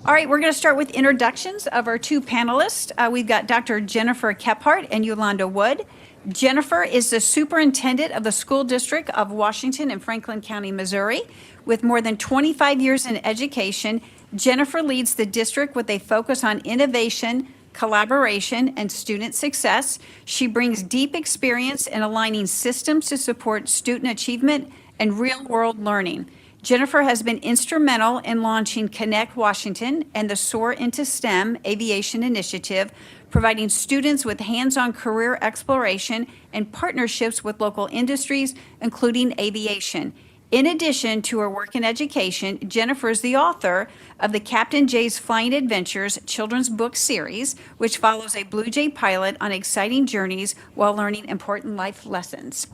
All right, we're going to start with introductions of our two panelists. We've got Dr. Jennifer Kephart and Yolandea Wood. Jennifer is the superintendent of the School District of Washington in Franklin County, Missouri. With more than 25 years in education, Jennifer leads the district with a focus on innovation, collaboration, and student success. She brings deep experience in aligning systems to support student achievement and real-world learning. Jennifer has been instrumental in launching Connect Washington and the Soar into STEM Aviation initiative, providing students with hands-on career exploration and partnerships with local industries, including aviation. In addition to her work in education, Jennifer is the author of the Captain Jay's Flying Adventures children's book series, which follows a Blue Jay pilot on exciting journeys while learning important life lessons.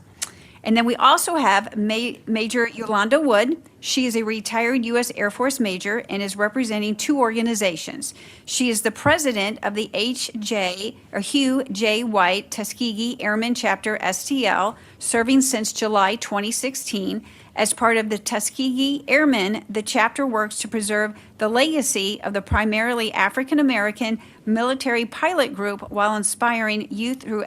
And then we also have Major Yolandea Wood. She is a retired U.S. Air Force major and is representing two organizations. She is the president of the Hugh J. White Tuskegee Airmen Chapter STL, serving since July 2016. As part of the Tuskegee Airmen, the chapter works to preserve the legacy of the primarily African-American military pilot group while inspiring youth through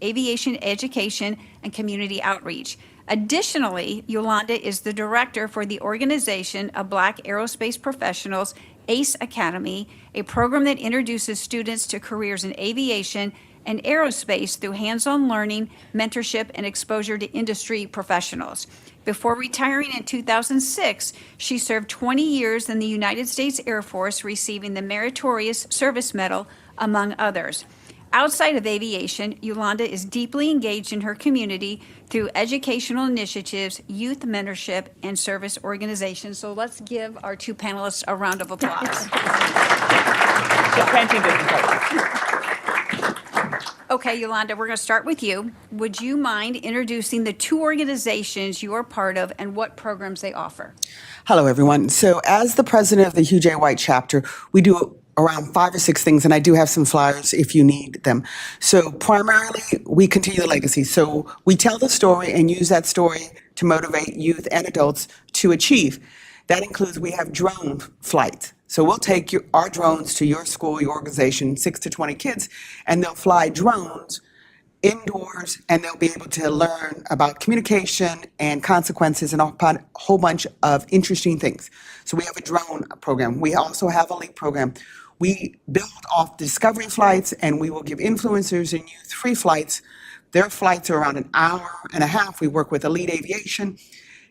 aviation education and community outreach. Additionally, Yolandea is the director for the Organization of Black Aerospace Professionals, ACE Academy, a program that introduces students to careers in aviation and aerospace through hands-on learning, mentorship, and exposure to industry professionals. Before retiring in 2006, she served 20 years in the United States Air Force, receiving the Meritorious Service Medal, among others. Outside of aviation, Yolandea is deeply engaged in her community through educational initiatives, youth mentorship, and service organizations. So let's give our two panelists a round of applause. Okay, Yolandea, we're going to start with you. Would you mind introducing the two organizations you are part of and what programs they offer? Hello, everyone. So as the president of the Hugh J. White chapter, we do around 5 or 6 things, and I do have some flyers if you need them. So primarily, we continue the legacy. So we tell the story and use that story to motivate youth and adults to achieve. That includes, we have drone flights. So we'll take our drones to your school, your organization, 6 to 20 kids, and they'll fly drones indoors, and they'll be able to learn about communication and consequences and a whole bunch of interesting things. So we have a drone program. We also have a LEAP program. We build off discovery flights, and we will give influencers and youth free flights. Their flights are around an hour and a half. We work with Elite Aviation.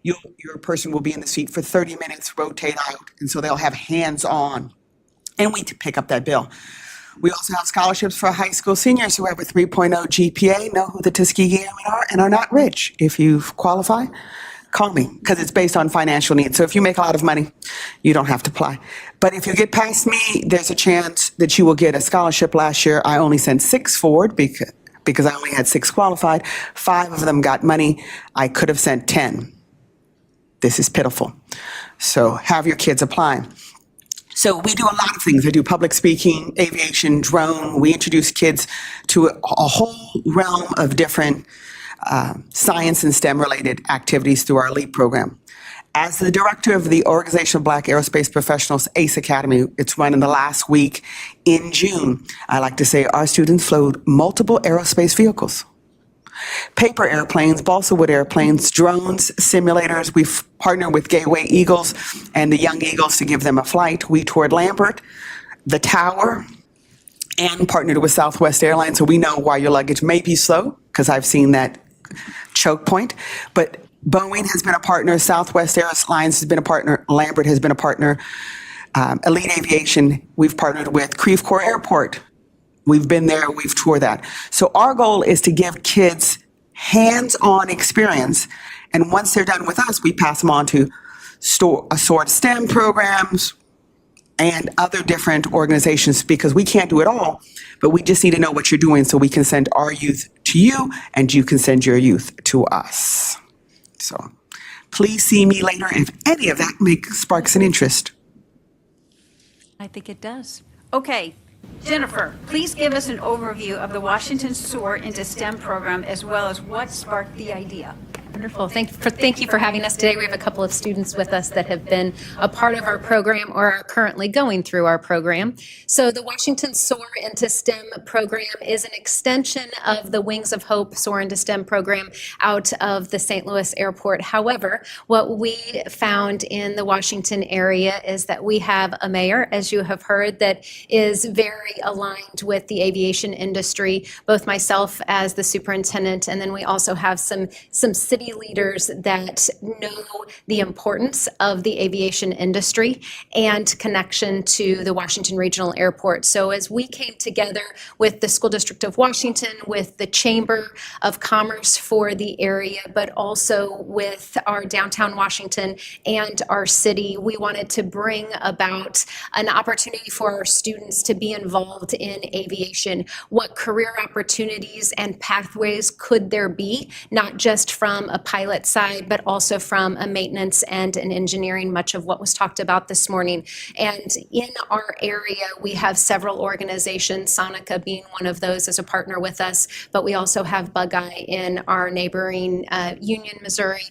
Your person will be in the seat for 30 minutes, rotate out, and so they'll have hands-on, and we pick up that bill. We also have scholarships for high school seniors who have a 3.0 GPA, know who the Tuskegee Airmen are, and are not rich. If you qualify, call me, because it's based on financial needs. So if you make a lot of money, you don't have to apply. But if you get past me, there's a chance that you will get a scholarship. Last year, I only sent 6 forward because I only had 6 qualified. 5 of them got money. I could have sent 10. This is pitiful. So have your kids apply. So we do a lot of things. I do public speaking, aviation, drone. We introduce kids to a whole realm of different science and STEM related activities through our LEAP program. As the director of the Organization of Black Aerospace Professionals, ACE Academy, it's run in the last week in June. I like to say our students flew multiple aerospace vehicles. Paper airplanes, balsa wood airplanes, drones, simulators. We've partnered with Gateway Eagles and the Young Eagles to give them a flight. We toured Lambert, the Tower, and partnered with Southwest Airlines, so we know why your luggage may be slow, because I've seen that choke point. But Boeing has been a partner, Southwest Airlines has been a partner, Lambert has been a partner, Elite Aviation, we've partnered with Creve Coeur Airport. We've been there, we've toured that. So our goal is to give kids hands-on experience, and once they're done with us, we pass them on to SOAR STEM programs and other different organizations, because we can't do it all, but we just need to know what you're doing so we can send our youth to you and you can send your youth to us. So please see me later if any of that sparks an interest. I think it does. Okay. Jennifer, please give us an overview of the Washington SOAR into STEM program, as well as what sparked the idea. Wonderful. Thank you for having us today. We have a couple of students with us that have been a part of our program or are currently going through our program. So the Washington Soar into STEM program is an extension of the Wings of Hope Soar into STEM program out of the St. Louis airport. However, what we found in the Washington area is that we have a mayor, as you have heard, that is very aligned with the aviation industry, both myself as the superintendent, and then we also have some city leaders that know the importance of the aviation industry and connection to the Washington Regional Airport. So as we came together with the School District of Washington, with the Chamber of Commerce for the area, but also with our downtown Washington and our city, we wanted to bring about an opportunity for our students to be involved in aviation. What career opportunities and pathways could there be, not just from a pilot side, but also from a maintenance and an engineering, much of what was talked about this morning. And in our area, we have several organizations, Sonica being one of those as a partner with us, but we also have Bug-Eye in our neighboring Union, Missouri,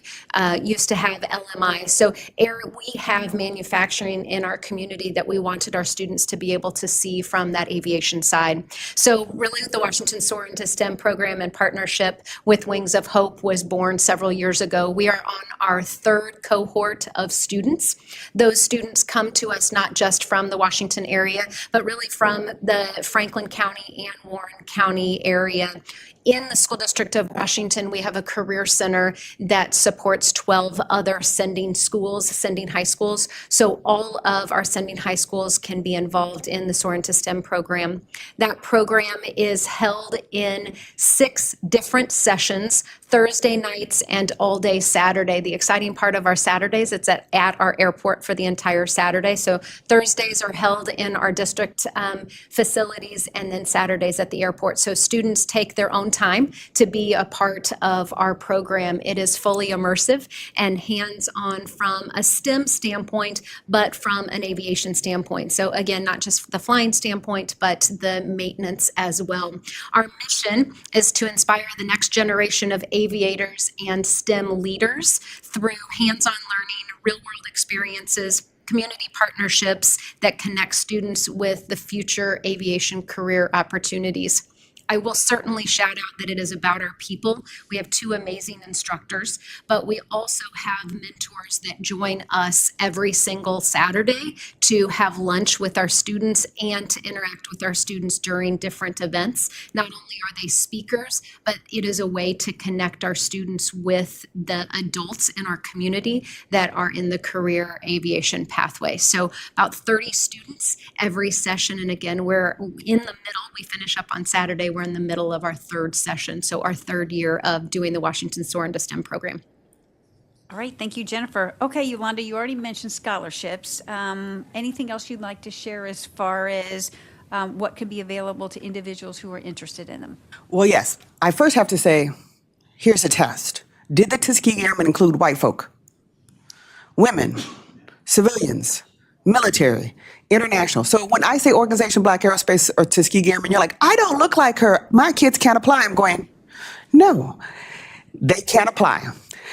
used to have LMI. So we have manufacturing in our community that we wanted our students to be able to see from that aviation side. So really the Washington Soar into STEM program in partnership with Wings of Hope was born several years ago. We are on our third cohort of students. Those students come to us not just from the Washington area, but really from the Franklin County and Warren County area. In the School District of Washington, we have a career center that supports 12 other sending schools, sending high schools. So all of our sending high schools can be involved in the Soar into STEM program. That program is held in 6 different sessions, Thursday nights and all day Saturday. The exciting part of our Saturdays, it's at our airport for the entire Saturday. So Thursdays are held in our district facilities, and then Saturdays at the airport. So students take their own time to be a part of our program. It is fully immersive and hands-on from a STEM standpoint, but from an aviation standpoint. So again, not just the flying standpoint, but the maintenance as well. Our mission is to inspire the next generation of aviators and STEM leaders through hands-on learning, real-world experiences, community partnerships that connect students with the future aviation career opportunities. I will certainly shout out that it is about our people. We have 2 amazing instructors, but we also have mentors that join us every single Saturday to have lunch with our students and to interact with our students during different events. Not only are they speakers, but it is a way to connect our students with the adults in our community that are in the career aviation pathway. So about 30 students every session. And again, we're in the middle. We finish up on Saturday. We're in the middle of our 3rd session, so our 3rd year of doing the Washington Soar into STEM program. All right, thank you, Jennifer. Okay, Yolandea, you already mentioned scholarships. Anything else you'd like to share as far as what could be available to individuals who are interested in them? Well, yes. I first have to say, here's a test. Did the Tuskegee Airmen include white folk, women, civilians, military, international? So when I say Organization Black Aerospace or Tuskegee Airmen, you're like, I don't look like her. My kids can't apply. I'm going, no, they can't apply.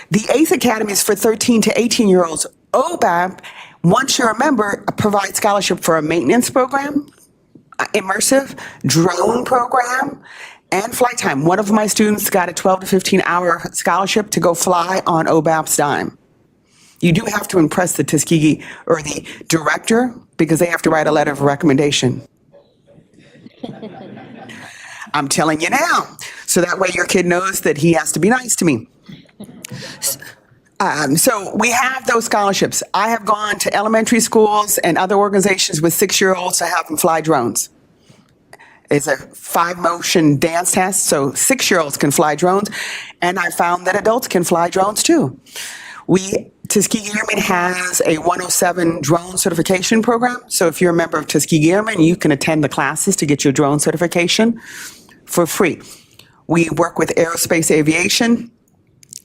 The ACE Academy is for 13 to 18-year-olds. OBAP, once you're a member, provides scholarship for a maintenance program, immersive drone program, and flight time. One of my students got a 12 to 15-hour scholarship to go fly on OBAP's dime. You do have to impress the Tuskegee or the director because they have to write a letter of recommendation. I'm telling you now, so that way your kid knows that he has to be nice to me. So we have those scholarships. I have gone to elementary schools and other organizations with 6-year-olds to have them fly drones. It's a 5-motion dance test, so 6-year-olds can fly drones, and I found that adults can fly drones too. Tuskegee Airmen has a 107 drone certification program. So if you're a member of Tuskegee Airmen, you can attend the classes to get your drone certification for free. We work with Aerospace Aviation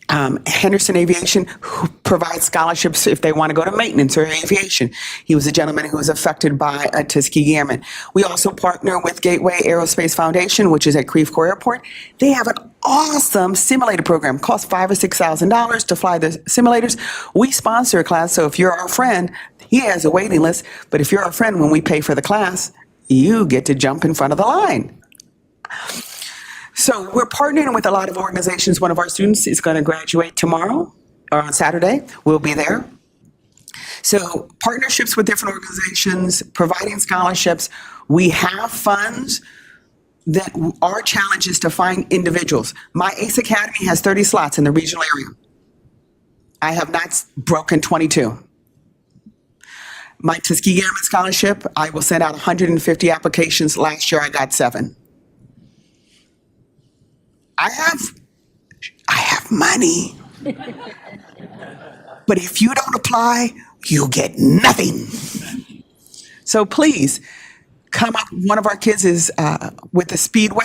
Henderson Aviation, who provides scholarships if they want to go to maintenance or aviation. He was a gentleman who was affected by a Tuskegee Airman. We also partner with Gateway Aerospace Foundation, which is at Creve Coeur Airport. They have an awesome simulator program. Costs $5,000 or $6,000 to fly the simulators. We sponsor a class, so if you're our friend, he has a waiting list. But if you're our friend, when we pay for the class, you get to jump in front of the line. So we're partnering with a lot of organizations. One of our students is going to graduate tomorrow or on Saturday. We'll be there. So partnerships with different organizations, providing scholarships. We have funds that our challenge is to find individuals. My ACE Academy has 30 slots in the regional area. I have not broken 22. My Tuskegee Airmen Scholarship, I will send out 150 applications. Last year I got 7. I have money. But if you don't apply, you get nothing. So please, come up. One of our kids is with the Speedway.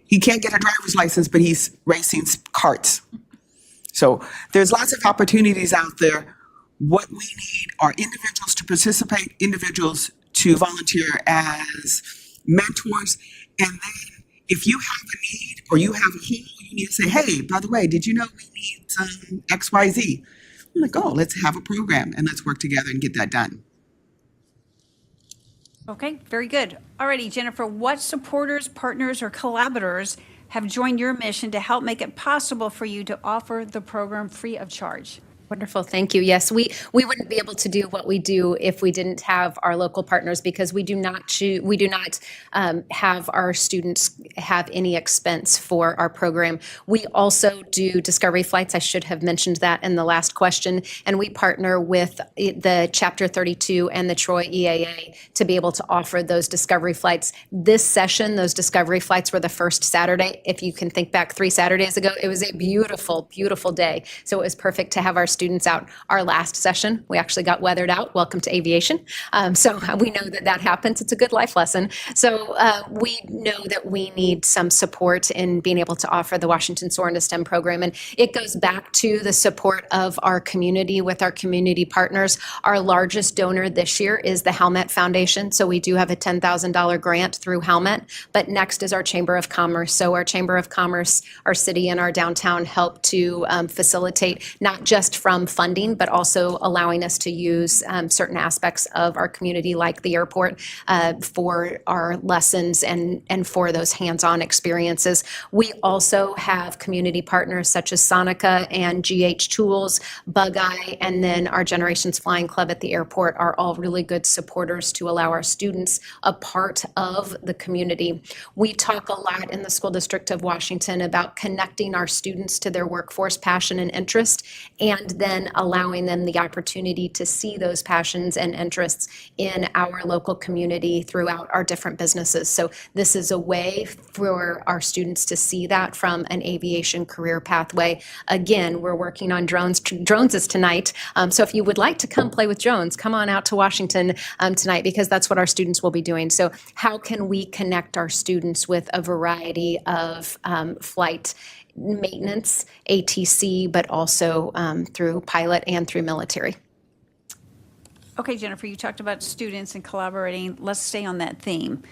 He can't get a driver's license, but he's racing carts. So there's lots of opportunities out there. What we need are individuals to participate, individuals to volunteer as mentors, and then if you have a need or you have a hole, you need to say, hey, by the way, did you know we need some XYZ? I'm like, oh, let's have a program and let's work together and get that done. Okay, very good. Alrighty, Jennifer, what supporters, partners, or collaborators have joined your mission to help make it possible for you to offer the program free of charge? Wonderful. Thank you. Yes, we wouldn't be able to do what we do if we didn't have our local partners, because we do not have our students have any expense for our program. We also do discovery flights. I should have mentioned that in the last question. And we partner with the Chapter 32 and the Troy EAA to be able to offer those discovery flights. This session, those discovery flights were the first Saturday. If you can think back 3 Saturdays ago, it was a beautiful, beautiful day. So it was perfect to have our students out. Our last session, we actually got weathered out. Welcome to aviation. So we know that happens. It's a good life lesson. So we know that we need some support in being able to offer the Washington Soar into STEM program. And it goes back to the support of our community with our community partners. Our largest donor this year is the Hamm-Niebruegge Foundation. So we do have a $10,000 grant through Hamm-Niebruegge. But next is our Chamber of Commerce. So our Chamber of Commerce, our city and our downtown help to facilitate not just from funding, but also allowing us to use certain aspects of our community, like the airport, for our lessons and for those hands-on experiences. We also have community partners such as Sonica and GH Tools, Bug-Eye, and then our Generations Flying Club at the airport are all really good supporters to allow our students a part of the community. We talk a lot in the School District of Washington about connecting our students to their workforce passion and interest, and then allowing them the opportunity to see those passions and interests in our local community throughout our different businesses. So this is a way for our students to see that from an aviation career pathway. Again, we're working on drones. Drones is tonight. So if you would like to come play with drones, come on out to Washington tonight, because that's what our students will be doing. So how can we connect our students with a variety of flight maintenance, ATC, but also through pilot and through military? Okay, Jennifer, you talked about students and collaborating. Let's stay on that theme.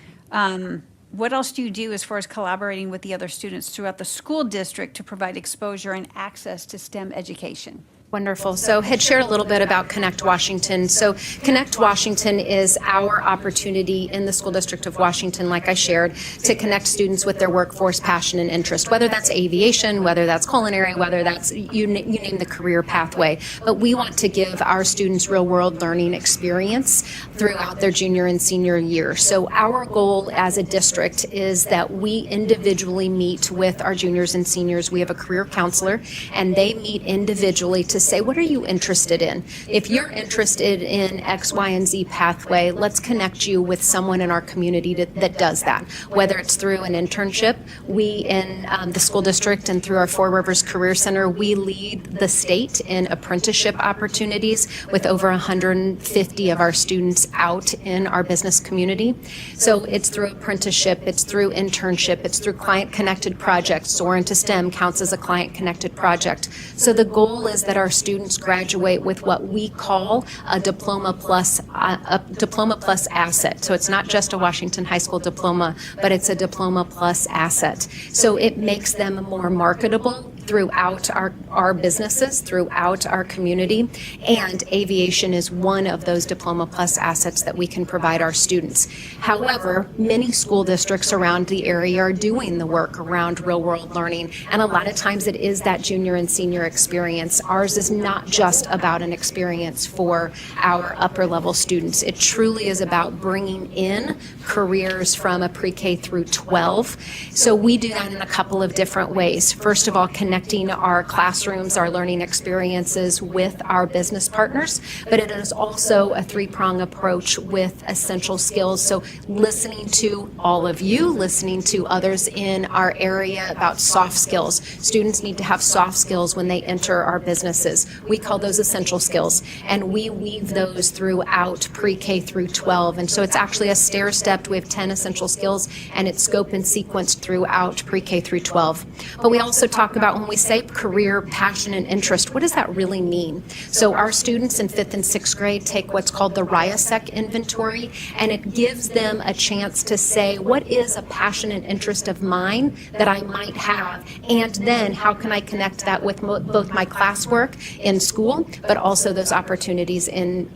What else do you do as far as collaborating with the other students throughout the school district to provide exposure and access to STEM education? Wonderful. So had shared a little bit about Connect Washington. So Connect Washington is our opportunity in the School District of Washington, like I shared, to connect students with their workforce passion and interest, whether that's aviation, whether that's culinary, whether that's, you name the career pathway. But we want to give our students real world learning experience throughout their junior and senior year. So our goal as a district is that we individually meet with our juniors and seniors. We have a career counselor, and they meet individually to to say, what are you interested in? If you're interested in X, Y, and Z pathway, let's connect you with someone in our community that does that. Whether it's through an internship, we in the school district and through our Four Rivers Career Center, we lead the state in apprenticeship opportunities with over 150 of our students out in our business community. So it's through apprenticeship, it's through internship, it's through client-connected projects. Soar into STEM counts as a client-connected project. So the goal is that our students graduate with what we call a diploma plus asset. So it's not just a Washington High School diploma, but it's a diploma plus asset. So it makes them more marketable throughout our businesses, throughout our community, and aviation is one of those diploma plus assets that we can provide our students. However, many school districts around the area are doing the work around real world learning, and a lot of times it is that junior and senior experience. Ours is not just about an experience for our upper level students. It truly is about bringing in careers from a pre-K through 12. So we do that in a couple of different ways. First of all, connecting our classrooms, our learning experiences with our business partners, but it is also a three-prong approach with essential skills. So listening to all of you, listening to others in our area about soft skills. Students need to have soft skills when they enter our businesses. We call those essential skills, and we weave those throughout pre-K through 12. And so it's actually a stair-stepped. We have 10 essential skills, and it's scope and sequenced throughout pre-K through 12. But we also talk about when we say career, passion, and interest, what does that really mean? So our students in 5th and 6th grade take what's called the RIASEC inventory, and it gives them a chance to say, what is a passion and interest of mine that I might have? And then how can I connect that with both my classwork in school, but also those opportunities in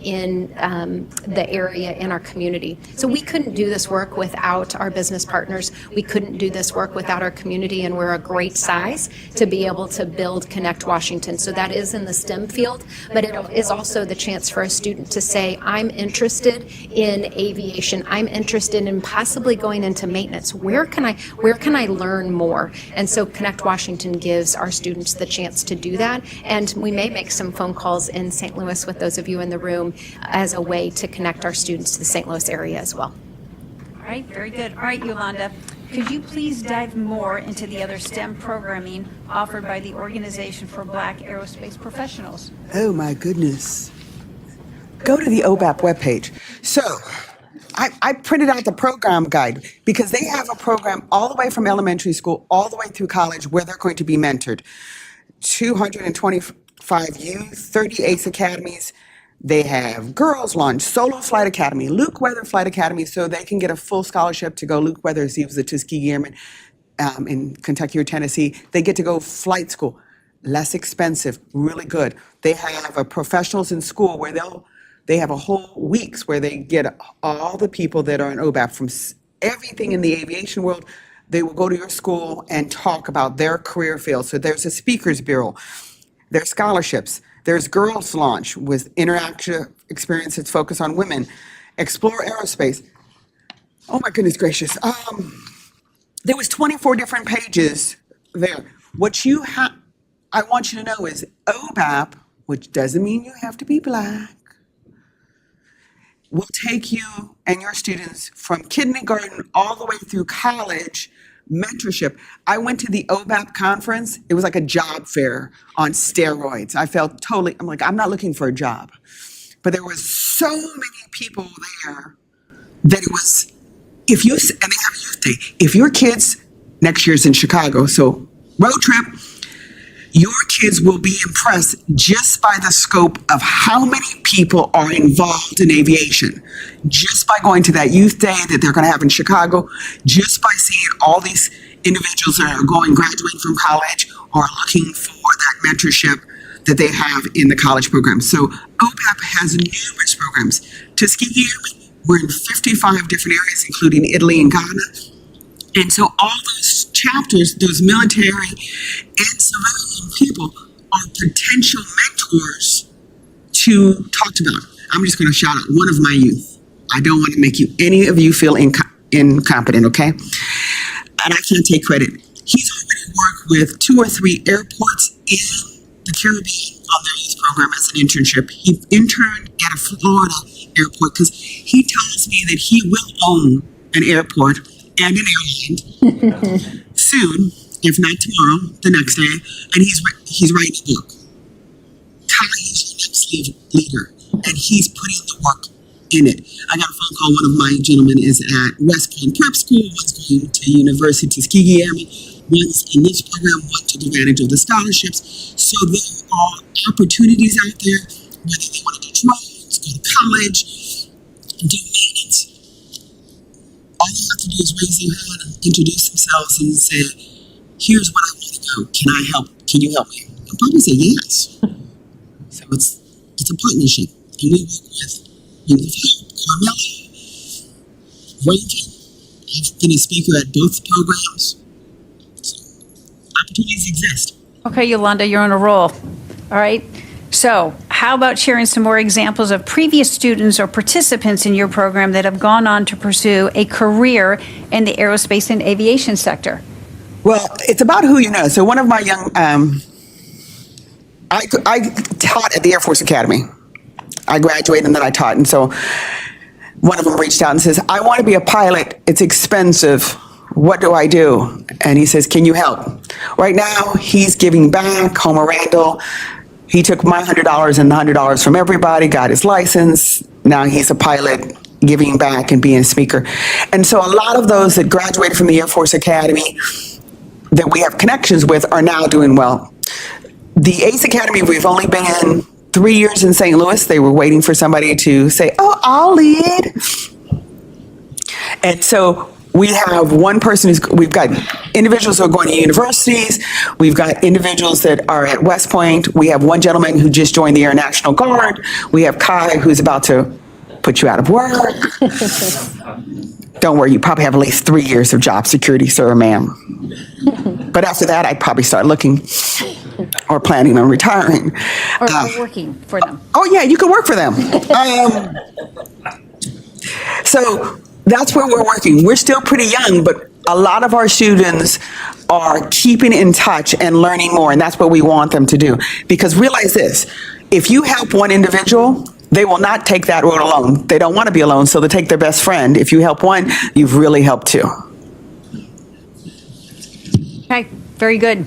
the area in our community. So we couldn't do this work without our business partners. We couldn't do this work without our community, and we're a great size to be able to build Connect Washington. So that is in the STEM field, but it is also the chance for a student to say, I'm interested in aviation. I'm interested in possibly going into maintenance. Where can I learn more? And so Connect Washington gives our students the chance to do that. And we may make some phone calls in St. Louis with those of you in the room as a way to connect our students to the St. Louis area as well. All right, very good. All right, Yolanda, could you please dive more into the other STEM programming offered by the Organization for Black Aerospace Professionals? Oh my goodness. Go to the OBAP webpage. So I printed out the program guide because they have a program all the way from elementary school all the way through college where they're going to be mentored. 225 youth, 38 academies. They have Girls Launch, Solo Flight Academy, Luke Weather Flight Academy, so they can get a full scholarship to go. Luke Weather, he was the Tuskegee Airmen in Kentucky or Tennessee. They get to go flight school, less expensive, really good. They have a professionals in school where they have a whole weeks where they get all the people that are in OBAP from everything in the aviation world. They will go to your school and talk about their career field. So there's a speakers bureau, there's scholarships. There's Girls Launch with interactive experiences focused on women. Explore Aerospace. Oh my goodness gracious. There was 24 different pages there. What I want you to know is OBAP, which doesn't mean you have to be Black, will take you and your students from kindergarten all the way through college. Mentorship. I went to the OBAP conference. It was like a job fair on steroids. I felt totally, I'm not looking for a job. But there was so many people there that it was, and they have a youth day. If your kids, next year's in Chicago, so road trip, your kids will be impressed just by the scope of how many people are involved in aviation. Just by going to that youth day that they're going to have in Chicago, just by seeing all these individuals that are graduating from college or looking for that mentorship that they have in the college program. So OBAP has numerous programs. Tuskegee, we're in 55 different areas, including Italy and Ghana. And so all those chapters, those military and civilian people are potential mentors to talk about. I'm just going to shout out one of my youth. I don't want to make any of you feel incompetent, okay? And I can't take credit. He's already worked with 2 or 3 airports in the Caribbean on their youth program as an internship. He interned at a Florida airport because he tells me that he will own an airport and an airline soon, if not tomorrow, the next day, and he's writing a book. Kai is your next leader, and he's putting the work in it. I got a phone call. One of my gentlemen is at West Point Prep School, one's going to University Tuskegee Airmen, one's in this program, one took advantage of the scholarships. So there are opportunities out there, whether they want to do drones, go to college, do maintenance. All they have to do is raise their hand and introduce themselves and say, here's what I want to go. Can I help? Can you help me? I'll probably say yes. So it's a partnership. And we work with Carmela, Rhonda. I've been a speaker at both programs. So opportunities exist. Okay, Yolanda, you're on a roll. All right. So how about sharing some more examples of previous students or participants in your program that have gone on to pursue a career in the aerospace and aviation sector? Well, it's about who you know. So one of my young, I taught at the Air Force Academy. I graduated and then I taught. And so one of them reached out and says, I want to be a pilot. It's expensive. What do I do? And he says, can you help? Right now, he's giving back. Homer Randall, he took my $100 and $100 from everybody, got his license. Now he's a pilot, giving back and being a speaker. And so a lot of those that graduated from the Air Force Academy that we have connections with are now doing well. The ACE Academy, we've only been 3 years in St. Louis. They were waiting for somebody to say, oh, I'll lead. And so we have one person we've got individuals who are going to universities. We've got individuals that are at West Point. We have one gentleman who just joined the Air National Guard. We have Kai, who's about to put you out of work. Don't worry, you probably have at least 3 years of job security, sir or ma'am. But after that, I'd probably start looking or planning on retiring. Or working for them. Oh, yeah, you can work for them. So that's where we're working. We're still pretty young, but a lot of our students are keeping in touch and learning more, and that's what we want them to do. Because realize this, if you help one individual, they will not take that road alone. They don't want to be alone, so they take their best friend. If you help one, you've really helped two. Okay, very good.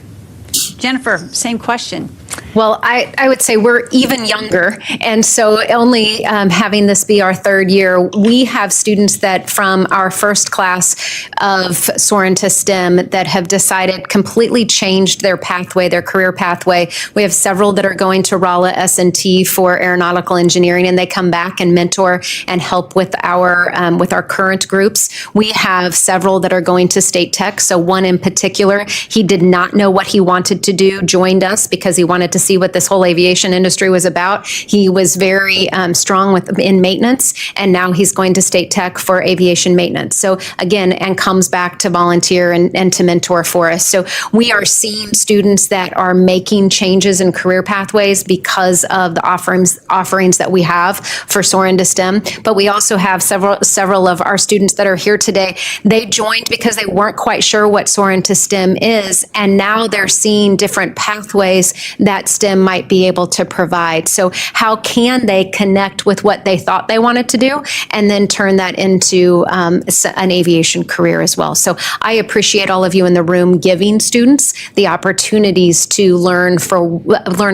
Jennifer, same question. Well, I would say we're even younger, and so only having this be our third year, we have students that from our first class of Soar into STEM that have decided completely changed their pathway, their career pathway. We have several that are going to Rolla S&T for aeronautical engineering, and they come back and mentor and help with our current groups. We have several that are going to State Tech. So one in particular, he did not know what he wanted to do, joined us because he wanted to see what this whole aviation industry was about. He was very strong in maintenance, and now he's going to State Tech for aviation maintenance. So again, and comes back to volunteer and to mentor for us. So we are seeing students that are making changes in career pathways because of the offerings that we have for Soar into STEM. But we also have several of our students that are here today. They joined because they weren't quite sure what Soar into STEM is, and now they're seeing different pathways that STEM might be able to provide. So how can they connect with what they thought they wanted to do and then turn that into an aviation career as well? So I appreciate all of you in the room giving students the opportunities to learn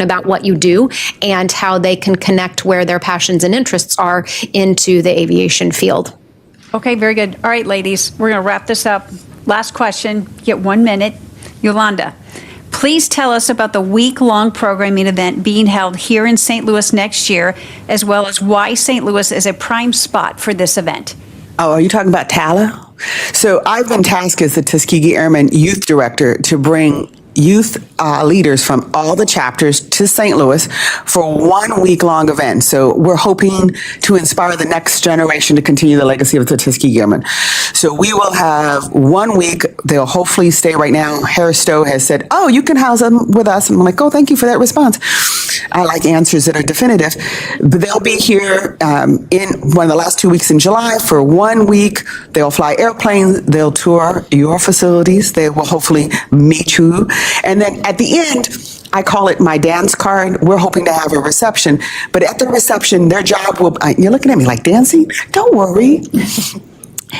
about what you do and how they can connect where their passions and interests are into the aviation field. Okay, very good. All right, ladies, we're going to wrap this up. Last question, get 1 minute. Yolanda, please tell us about the week-long programming event being held here in St. Louis next year, as well as why St. Louis is a prime spot for this event. Oh, are you talking about TALA? So I've been tasked as the Tuskegee Airmen Youth Director to bring youth leaders from all the chapters to St. Louis for 1 week-long event. So we're hoping to inspire the next generation to continue the legacy of the Tuskegee Airmen. So we will have 1 week. They'll hopefully stay right now. Harris Stowe has said, oh, you can house them with us. And I'm like, oh, thank you for that response. I like answers that are definitive. But they'll be here in one of the last 2 weeks in July for 1 week. They'll fly airplanes. They'll tour your facilities. They will hopefully meet you. And then at the end, I call it my dance card. We're hoping to have a reception, but at the reception, their job will, you're looking at me like dancing? Don't worry.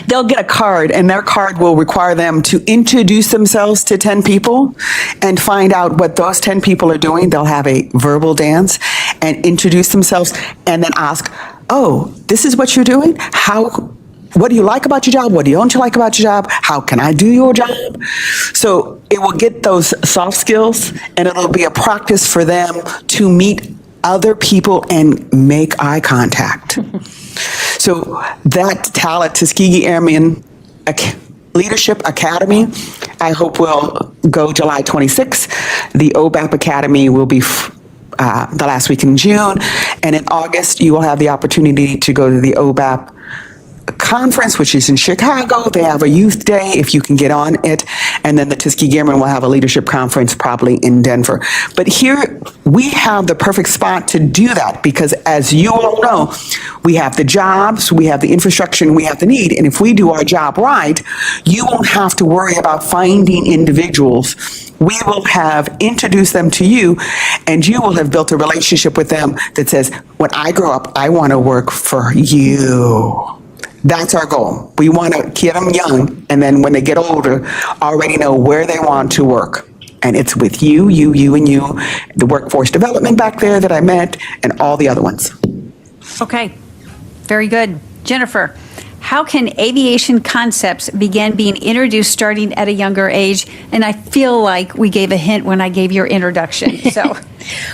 They'll get a card, and their card will require them to introduce themselves to 10 people and find out what those 10 people are doing. They'll have a verbal dance and introduce themselves and then ask, oh, this is what you're doing? What do you like about your job? What don't you like about your job? How can I do your job? So it will get those soft skills, and it'll be a practice for them to meet other people and make eye contact. So that talent, Tuskegee Airmen Leadership Academy, I hope will go July 26th. The OBAP Academy will be the last week in June. And in August, you will have the opportunity to go to the OBAP conference, which is in Chicago. They have a youth day if you can get on it. And then the Tuskegee Airmen will have a leadership conference probably in Denver. But here we have the perfect spot to do that because, as you all know, we have the jobs, we have the infrastructure, and we have the need. And if we do our job right, you won't have to worry about finding individuals. We will have introduced them to you, and you will have built a relationship with them that says, when I grow up, I want to work for you. That's our goal. We want to get them young, and then when they get older, already know where they want to work. And it's with you, and you, the workforce development back there that I met, and all the other ones. Okay, very good. Jennifer, how can aviation concepts begin being introduced starting at a younger age? And I feel like we gave a hint when I gave your introduction, so.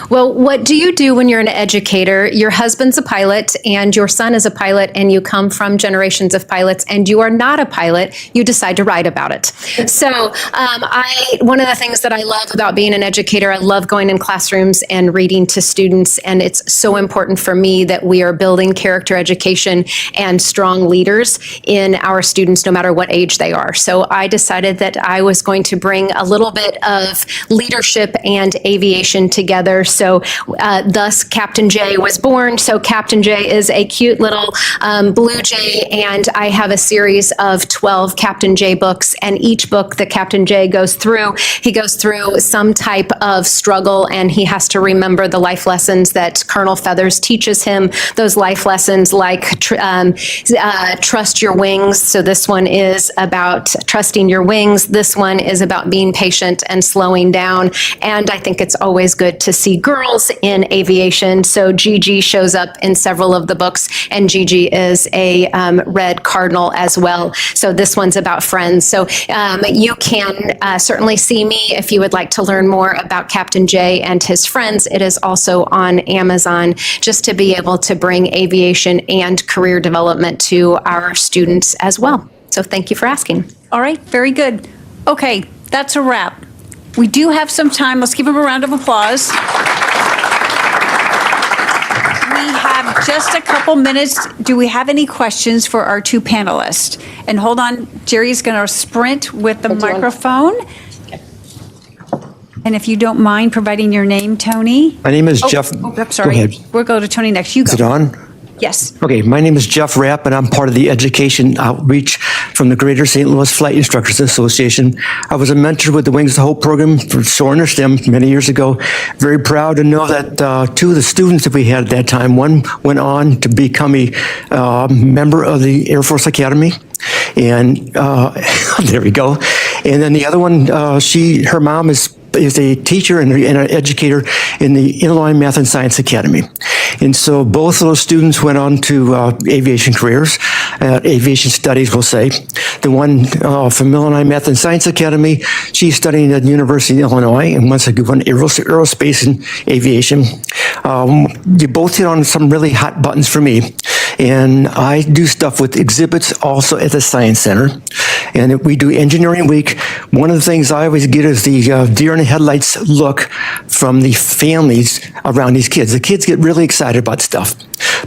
Well, what do you do when you're an educator? Your husband's a pilot and your son is a pilot, and you come from generations of pilots, and you are not a pilot. You decide to write about it. So one of the things that I love about being an educator, I love going in classrooms and reading to students. And it's so important for me that we are building character education and strong leaders in our students, no matter what age they are. So I decided that I was going to bring a little bit of leadership and aviation together. So thus Captain J was born. So Captain J is a cute little blue jay, and I have a series of 12 Captain J books, and each book that Captain J goes through, he goes through some type of struggle, and he has to remember the life lessons that Colonel Feathers teaches him, those life lessons like trust your wings. So this one is about trusting your wings. This one is about being patient and slowing down. And I think it's always good to see girls in aviation. So Gigi shows up in several of the books, and Gigi is a red cardinal as well. So this one's about friends. So you can certainly see me if you would like to learn more about Captain J and his friends. It is also on Amazon, just to be able to bring aviation and career development to our students as well. So thank you for asking. All right, very good. Okay, that's a wrap. We do have some time. Let's give them a round of applause. We have just a couple minutes. Do we have any questions for our two panelists? And hold on, Jerry's going to sprint with the microphone. And if you don't mind providing your name, Tony. My name is Jeff. I'm sorry. Go ahead. We'll go to Tony next. You go. Is it on? Yes. Okay, my name is Jeff Rapp, and I'm part of the education outreach from the Greater St. Louis Flight Instructors Association. I was a mentor with the Wings to Hope program for Soar and STEM many years ago. Very proud to know that two of the students that we had at that time, one went on to become a member of the Air Force Academy. And there we go. And then the other one, her mom is a teacher and an educator in the Illinois Math and Science Academy. And so both of those students went on to aviation careers, aviation studies, we'll say. The one from Illinois Math and Science Academy, she's studying at the University of Illinois and wants to go on aerospace and aviation. You both hit on some really hot buttons for me. And I do stuff with exhibits also at the Science Center. And we do Engineering Week. One of the things I always get is the deer in the headlights look from the families around these kids. The kids get really excited about stuff,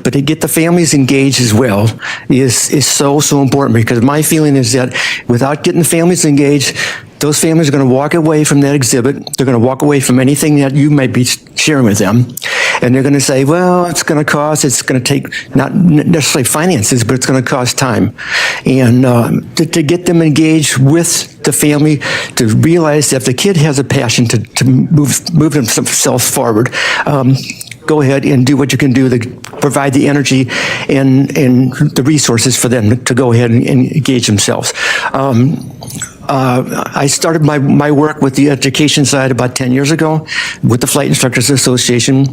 but to get the families engaged as well is so important, because my feeling is that without getting the families engaged, those families are going to walk away from that exhibit. They're going to walk away from anything that you might be sharing with them. And they're going to say, well, it's going to take not necessarily finances, but it's going to cost time. And to get them engaged with the family, to realize that if the kid has a passion to move themselves forward, go ahead and do what you can do to provide the energy and the resources for them to go ahead and engage themselves. I started my work with the education side about 10 years ago with the Flight Instructors Association.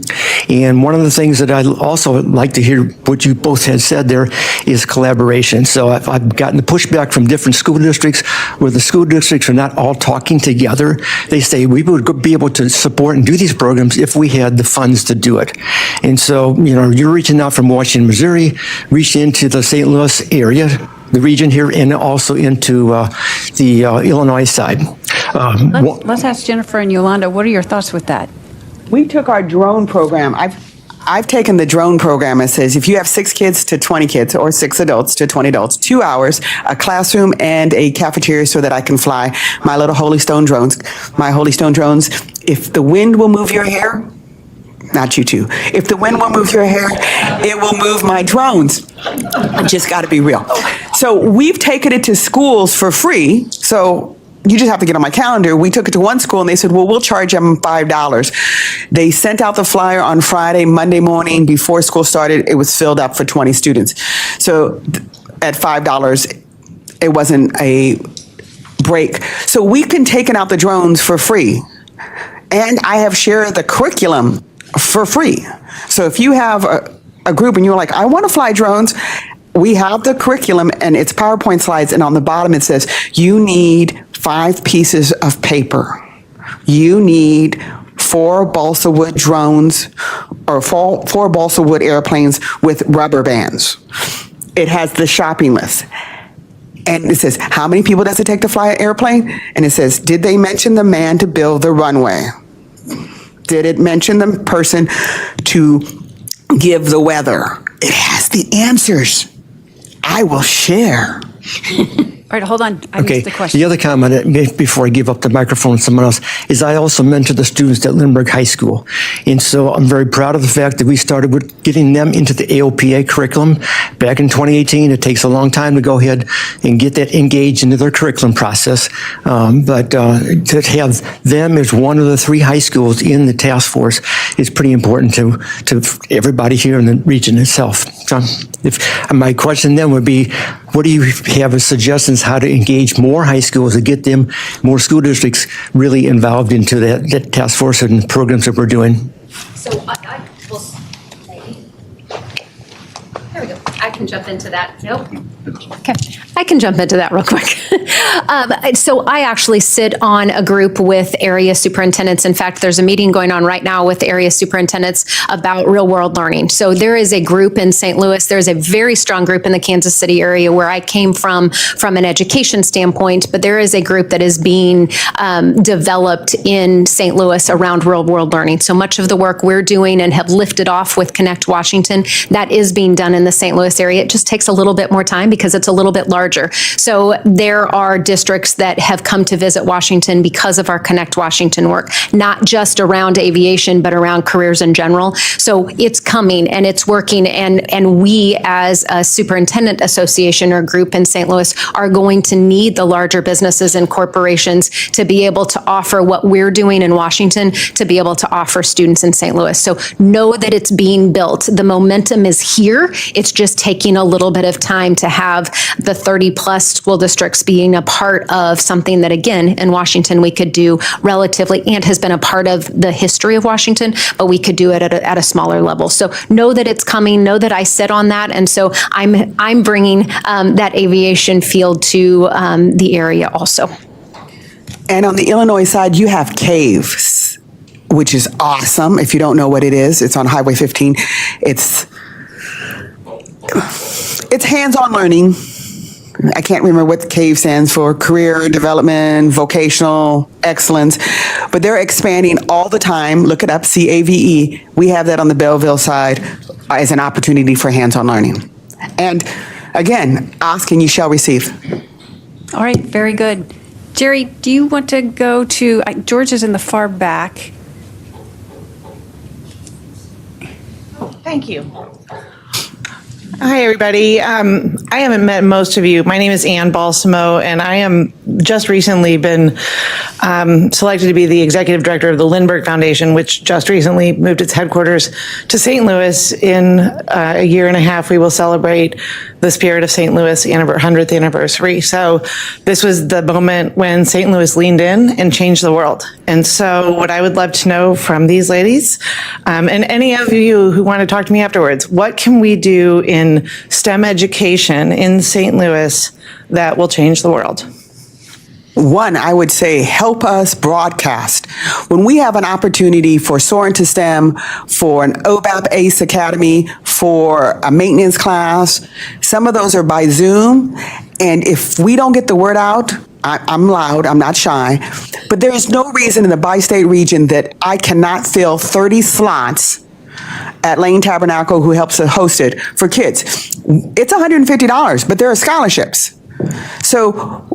And one of the things that I also like to hear what you both had said there is collaboration. So I've gotten the pushback from different school districts where the school districts are not all talking together. They say we would be able to support and do these programs if we had the funds to do it. And so, you're reaching out from Washington, Missouri, reaching into the St. Louis area, the region here, and also into the Illinois side. Let's ask Jennifer and Yolanda, what are your thoughts with that? We took our drone program. I've taken the drone program. It says if you have 6 kids to 20 kids or 6 adults to 20 adults, 2 hours, a classroom and a cafeteria so that I can fly my little Holy Stone drones. My Holy Stone drones, if the wind will move your hair, not you two. If the wind will move your hair, it will move my drones. I just got to be real. So we've taken it to schools for free. So you just have to get on my calendar. We took it to one school and they said, well, we'll charge them $5. They sent out the flyer on Friday, Monday morning before school started. It was filled up for 20 students. So at $5, it wasn't a break. So we've been taking out the drones for free. And I have shared the curriculum for free. So if you have a group and you're like, I want to fly drones, we have the curriculum and it's PowerPoint slides, and on the bottom it says, you need 5 pieces of paper. You need 4 balsa wood drones or 4 balsa wood airplanes with rubber bands. It has the shopping list. And it says, how many people does it take to fly an airplane? And it says, did they mention the man to build the runway? Did it mention the person to give the weather? It has the answers. I will share. All right, hold on. I missed the question. The other comment before I give up the microphone to someone else is I also mentor the students at Lindbergh High School. And so I'm very proud of the fact that we started with getting them into the AOPA curriculum back in 2018. It takes a long time to go ahead and get that engaged into their curriculum process. But to have them as one of the 3 high schools in the task force is pretty important to everybody here in the region itself. So my question then would be, what do you have as suggestions how to engage more high schools to get them, more school districts really involved into that task force and programs that we're doing? So I will, there we go. I can jump into that. Nope. Okay. I can jump into that real quick. So I actually sit on a group with area superintendents. In fact, there's a meeting going on right now with area superintendents about real world learning. So there is a group in St. Louis. There's a very strong group in the Kansas City area where I came from an education standpoint, but there is a group that is being developed in St. Louis around real world learning. So much of the work we're doing and have lifted off with Connect Washington, that is being done in the St. Louis area. It just takes a little bit more time because it's a little bit larger. So there are districts that have come to visit Washington because of our Connect Washington work, not just around aviation, but around careers in general. So it's coming and it's working. And we as a superintendent association or group in St. Louis are going to need the larger businesses and corporations to be able to offer what we're doing in Washington to be able to offer students in St. Louis. So know that it's being built. The momentum is here. It's just taking a little bit of time to have the 30 plus school districts being a part of something that, again, in Washington, we could do relatively, and has been a part of the history of Washington, but we could do it at a smaller level. So know that it's coming, know that I sit on that. And so I'm bringing that aviation field to the area also. And on the Illinois side, you have caves, which is awesome. If you don't know what it is, it's on Highway 15. It's hands-on learning. I can't remember what the CAVE stands for, career development, vocational excellence, but they're expanding all the time. Look it up, CAVE. We have that on the Belleville side as an opportunity for hands-on learning. And again, ask and you shall receive. All right, very good. Jerry, do you want to go to, George is in the far back. Thank you. Hi, everybody. I haven't met most of you. My name is Ann Balsamo, and I am just recently been selected to be the executive director of the Lindbergh Foundation, which just recently moved its headquarters to St. Louis. In a year and a half, we will celebrate the Spirit of St. Louis 100th anniversary. So this was the moment when St. Louis leaned in and changed the world. And so what I would love to know from these ladies, and any of you who want to talk to me afterwards, what can we do in STEM education in St. Louis that will change the world? One, I would say help us broadcast. When we have an opportunity for Soar into STEM, for an OBAP ACE Academy, for a maintenance class, some of those are by Zoom. And if we don't get the word out, I'm loud, I'm not shy, but there is no reason in the bi-state region that I cannot fill 30 slots at Lane Tabernacle, who helps us host it, for kids. It's $150, but there are scholarships. So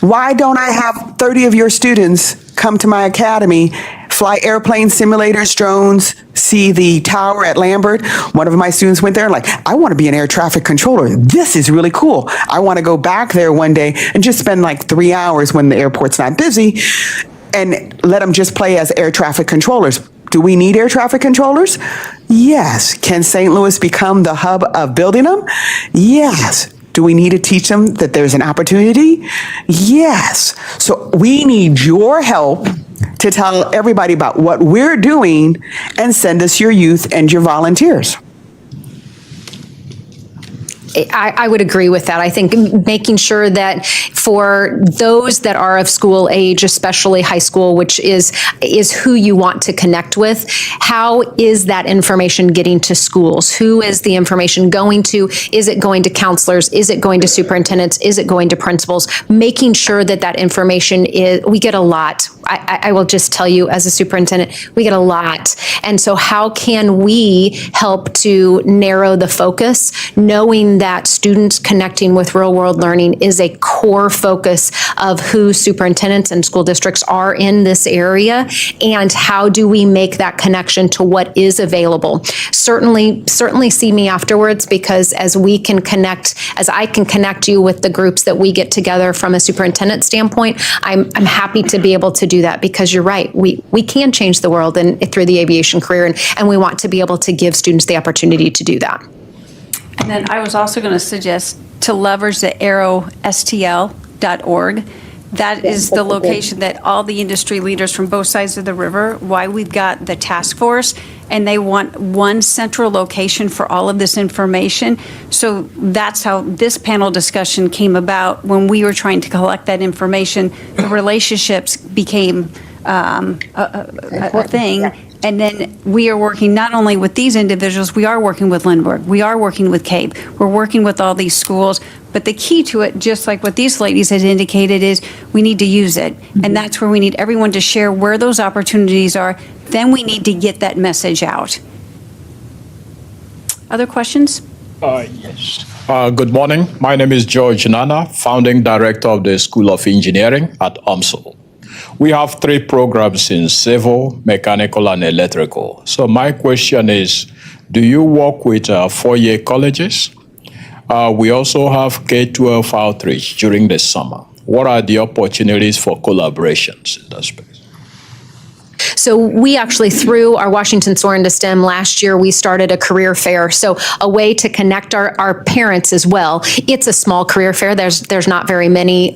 why don't I have 30 of your students come to my academy, fly airplane simulators, drones, see the tower at Lambert? One of my students went there like, I want to be an air traffic controller. This is really cool. I want to go back there one day and just spend like 3 hours when the airport's not busy and let them just play as air traffic controllers. Do we need air traffic controllers? Yes. Can St. Louis become the hub of building them? Yes. Do we need to teach them that there's an opportunity? Yes. So we need your help to tell everybody about what we're doing and send us your youth and your volunteers. I would agree with that. I think making sure that for those that are of school age, especially high school, which is who you want to connect with, how is that information getting to schools? Who is the information going to? Is it going to counselors? Is it going to superintendents? Is it going to principals? Making sure that that information is, we get a lot. I will just tell you as a superintendent, we get a lot. And so how can we help to narrow the focus, knowing that students connecting with real world learning is a core focus of who superintendents and school districts are in this area, and how do we make that connection to what is available? Certainly see me afterwards, because as we can connect, as I can connect you with the groups that we get together from a superintendent standpoint, I'm happy to be able to do that, because you're right, we can change the world through the aviation career, and we want to be able to give students the opportunity to do that. And then I was also going to suggest to leverage the aerostl.org. That is the location that all the industry leaders from both sides of the river, why we've got the task force, and they want one central location for all of this information. So that's how this panel discussion came about. When we were trying to collect that information, the relationships became a thing. And then we are working not only with these individuals, we are working with Lindbergh, we are working with CAPE, we're working with all these schools. But the key to it, just like what these ladies had indicated, is we need to use it. And that's where we need everyone to share where those opportunities are. Then we need to get that message out. Other questions? Yes. Good morning. My name is George Nana, founding director of the School of Engineering at UMSL. We have 3 programs in civil, mechanical, and electrical. So my question is, do you work with 4-year colleges? We also have K-12 outreach during the summer. What are the opportunities for collaborations in that space? So we actually, through our Washington Soar into STEM last year, we started a career fair. So a way to connect our parents as well. It's a small career fair. There's not very many,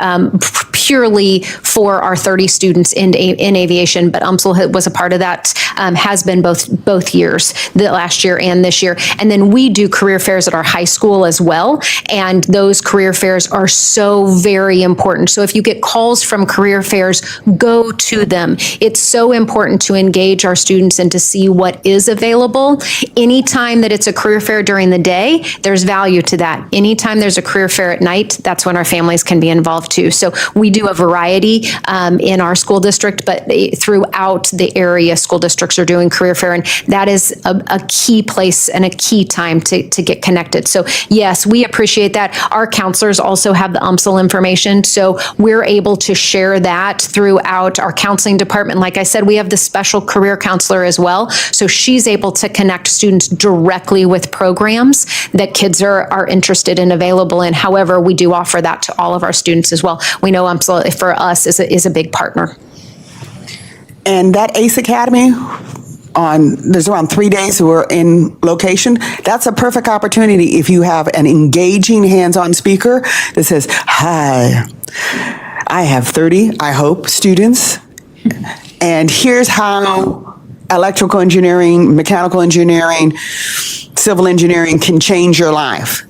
purely for our 30 students in aviation, but UMSL was a part of that, has been both years, the last year and this year. And then we do career fairs at our high school as well. And those career fairs are so very important. So if you get calls from career fairs, go to them. It's so important to engage our students and to see what is available. Anytime that it's a career fair during the day, there's value to that. Anytime there's a career fair at night, that's when our families can be involved too. So we we do a variety in our school district, but throughout the area, school districts are doing career fair, and that is a key place and a key time to get connected. So yes, we appreciate that. Our counselors also have the UMSL information, so we're able to share that throughout our counseling department. Like I said, we have the special career counselor as well, so she's able to connect students directly with programs that kids are interested in, available in. However, we do offer that to all of our students as well. We know UMSL for us is a big partner. And that ACE Academy, there's around 3 days who are in location. That's a perfect opportunity if you have an engaging hands-on speaker that says, "Hi, I have 30, I hope, students, and here's how electrical engineering, mechanical engineering, civil engineering can change your life.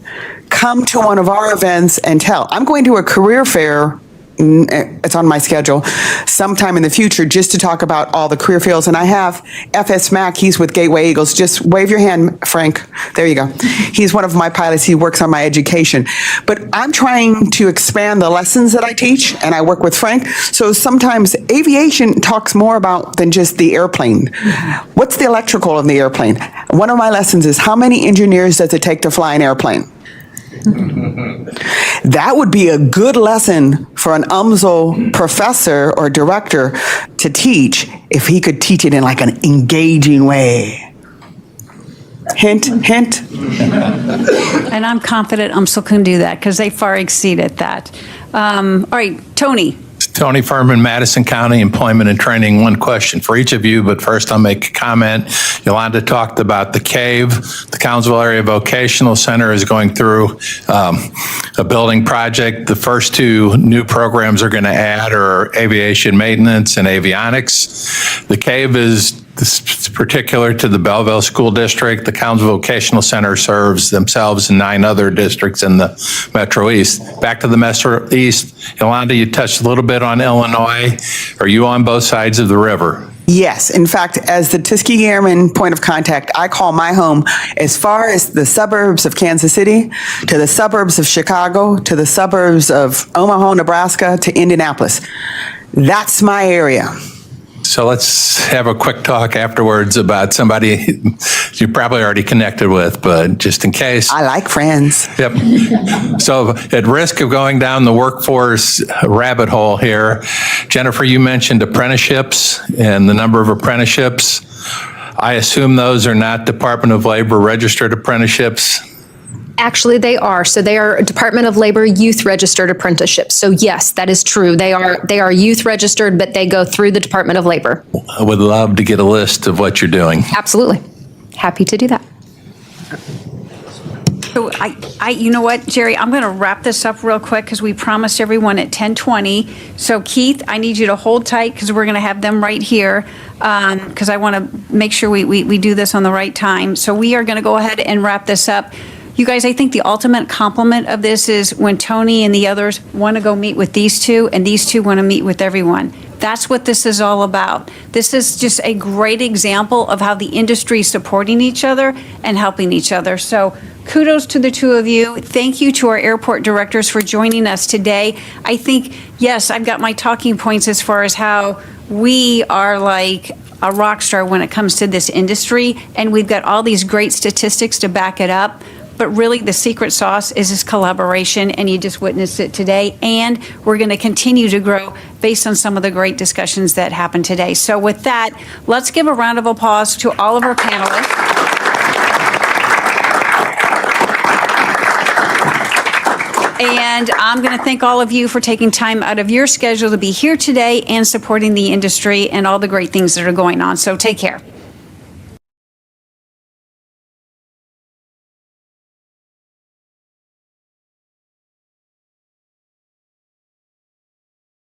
Come to one of our events and tell." I'm going to a career fair, it's on my schedule, sometime in the future, just to talk about all the career fields. And I have FS Mack, he's with Gateway Eagles. Just wave your hand, Frank. There you go. He's one of my pilots. He works on my education. But I'm trying to expand the lessons that I teach, and I work with Frank. So sometimes aviation talks more about than just the airplane. What's the electrical of the airplane? One of my lessons is, how many engineers does it take to fly an airplane? That would be a good lesson for an UMSL professor or director to teach if he could teach it in like an engaging way. Hint, hint. And I'm confident UMSL can do that because they far exceeded that. All right, Tony. Tony Furman, Madison County Employment and Training. One question for each of you, but first I'll make a comment. Yolanda talked about the cave. The Collinsville Area Vocational Center is going through a building project. The first two new programs are going to add are aviation maintenance and avionics. The cave is particular to the Belleville School District. The Collinsville Vocational Center serves themselves and 9 other districts in the Metro East. Back to the Metro East, Yolanda, you touched a little bit on Illinois. Are you on both sides of the river? Yes. In fact, as the Tuskegee Airmen point of contact, I call my home as far as the suburbs of Kansas City, to the suburbs of Chicago, to the suburbs of Omaha, Nebraska, to Indianapolis. That's my area. So let's have a quick talk afterwards about somebody you probably already connected with, but just in case. I like friends. Yep. So at risk of going down the workforce rabbit hole here, Jennifer, you mentioned apprenticeships and the number of apprenticeships. I assume those are not Department of Labor registered apprenticeships. Actually, they are. So they are Department of Labor youth registered apprenticeships. So yes, that is true. They are youth registered, but they go through the Department of Labor. I would love to get a list of what you're doing. Absolutely. Happy to do that. So you know what, Jerry, I'm going to wrap this up real quick because we promised everyone at 10:20. So Keith, I need you to hold tight because we're going to have them right here because I want to make sure we do this on the right time. So we are going to go ahead and wrap this up. You guys, I think the ultimate compliment of this is when Tony and the others want to go meet with these two, and these two want to meet with everyone. That's what this is all about. This is just a great example of how the industry is supporting each other and helping each other. So kudos to the two of you. Thank you to our airport directors for joining us today. I think, yes, I've got my talking points as far as how we are like a rock star when it comes to this industry, and we've got all these great statistics to back it up. But really, the secret sauce is this collaboration, and you just witnessed it today. And we're going to continue to grow based on some of the great discussions that happened today. So with that, let's give a round of applause to all of our panelists. And I'm going to thank all of you for taking time out of your schedule to be here today and supporting the industry and all the great things that are going on. So take care.